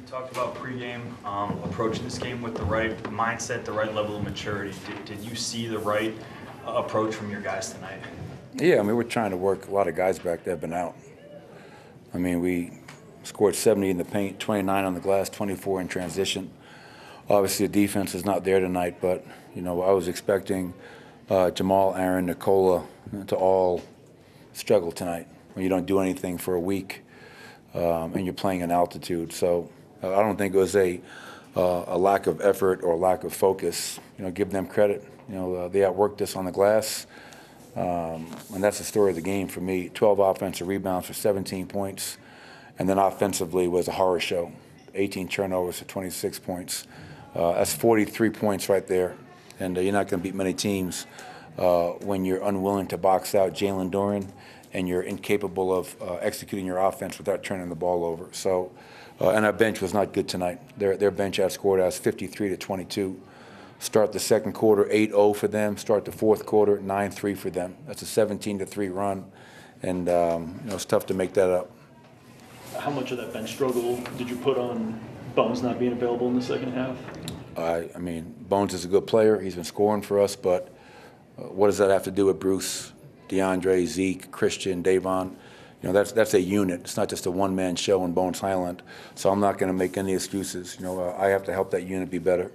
You talked about pregame, approaching this game with the right mindset, the right level of maturity. Did you see the right approach from your guys tonight? Yeah, I mean, we're trying to work a lot of guys back that have been out. I mean, we scored 70 in the paint, 29 on the glass, 24 in transition. Obviously, the defense is not there tonight, but, you know, I was expecting Jamal, Aaron, Nikola to all struggle tonight when you don't do anything for a week and you're playing in altitude. So I don't think it was a lack of effort or lack of focus. You know, give them credit. You know, they outworked us on the glass. And that's the story of the game for me. 12 offensive rebounds for 17 points. And then offensively was a horror show. 18 turnovers for 26 points. That's 43 points right there. And you're not going to beat many teams when you're unwilling to box out Jalen Duren and you're incapable of executing your offense without turning the ball over. So, and our bench was not good tonight. Their bench outscored us 53-22. Start the second quarter 8-0 for them. Start the fourth quarter 9-3 for them. That's a 17-3 run, and you know, it's tough to make that up. How much of that bench struggle did you put on Bones not being available in the second half? I mean, Bones is a good player. He's been scoring for us, but what does that have to do with Bruce, DeAndre, Zeke, Christian, Davon? You know, that's a unit. It's not just a one-man show in Bones Highland. So I'm not going to make any excuses. You know, I have to help that unit be better.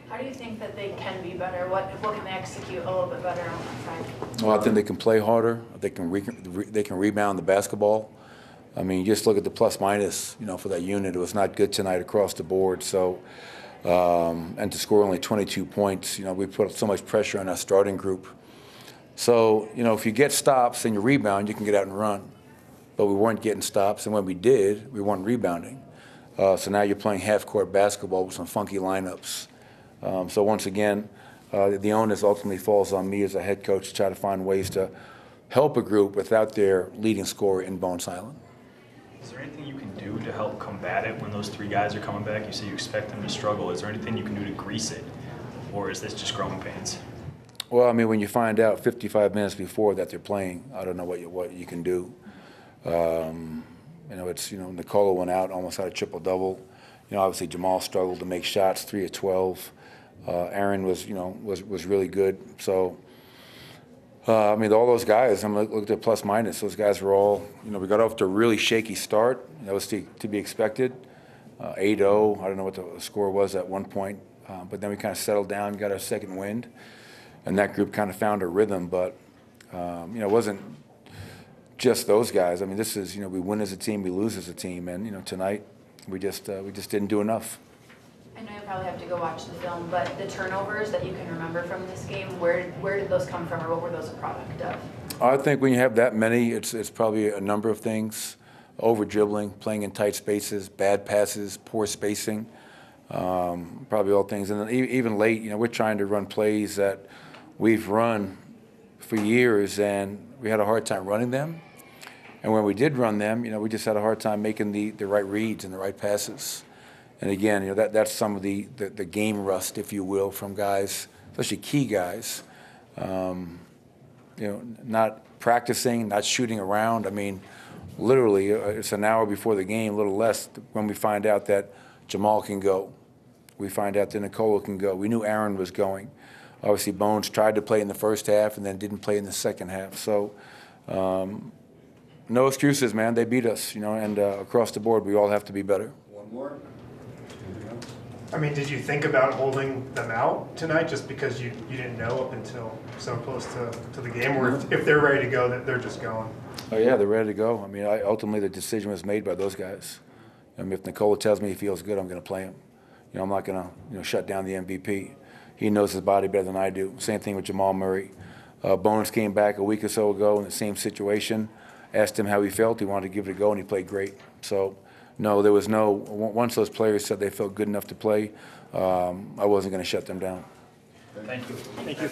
How do you think that they can be better? What can they execute a little bit better on that side? Well, I think they can play harder. They can rebound the basketball. I mean, just look at the plus minus, you know, for that unit. It was not good tonight across the board. So, and to score only 22 points, you know, we put so much pressure on our starting group. So, you know, if you get stops and you rebound, you can get out and run. But we weren't getting stops, and when we did, we weren't rebounding. So now you're playing half-court basketball with some funky lineups. So once again, the onus ultimately falls on me as a head coach to try to find ways to help a group without their leading scorer in Bones Highland. Is there anything you can do to help combat it when those three guys are coming back? You say you expect them to struggle. Is there anything you can do to grease it, or is this just growing pains? Well, I mean, when you find out 55 minutes before that they're playing, I don't know what you can do. You know, it's, you know, Nikola went out, almost had a triple-double. You know, obviously Jamal struggled to make shots, 3 of 12. Aaron was, you know, was really good. So, I mean, all those guys, I'm looked at plus minus. Those guys were all, you know, we got off to a really shaky start. That was to be expected. 8-0. I don't know what the score was at one point, but then we kind of settled down, got our second wind, and that group kind of found a rhythm. But you know, it wasn't just those guys. I mean, this is, you know, we win as a team, we lose as a team, and you know, tonight we just didn't do enough. I know you'll probably have to go watch the film, but the turnovers that you can remember from this game, where did those come from, or what were those a product of? I think when you have that many, it's probably a number of things. Over-dribbling, playing in tight spaces, bad passes, poor spacing, probably all things. And then even late, you know, we're trying to run plays that we've run for years, and we had a hard time running them. And when we did run them, you know, we just had a hard time making the right reads and the right passes. And again, you know, that's some of the game rust, if you will, from guys, especially key guys. You know, not practicing, not shooting around. I mean, literally, it's an hour before the game, a little less, when we find out that Jamal can go. We find out that Nikola can go. We knew Aaron was going. Obviously, Bones tried to play in the first half and then didn't play in the second half. So, no excuses, man. They beat us, you know, and across the board, we all have to be better. One more. I mean, did you think about holding them out tonight just because you didn't know up until so close to the game? Or if they're ready to go, that they're just going? Oh, yeah, they're ready to go. I mean, ultimately the decision was made by those guys. I mean, if Nikola tells me he feels good, I'm going to play him. You know, I'm not going to, you know, shut down the MVP. He knows his body better than I do. Same thing with Jamal Murray. Bones came back a week or so ago in the same situation. Asked him how he felt. He wanted to give it a go, and he played great. So, no, there was no, once those players said they felt good enough to play, I wasn't going to shut them down. Thank you. Thank you.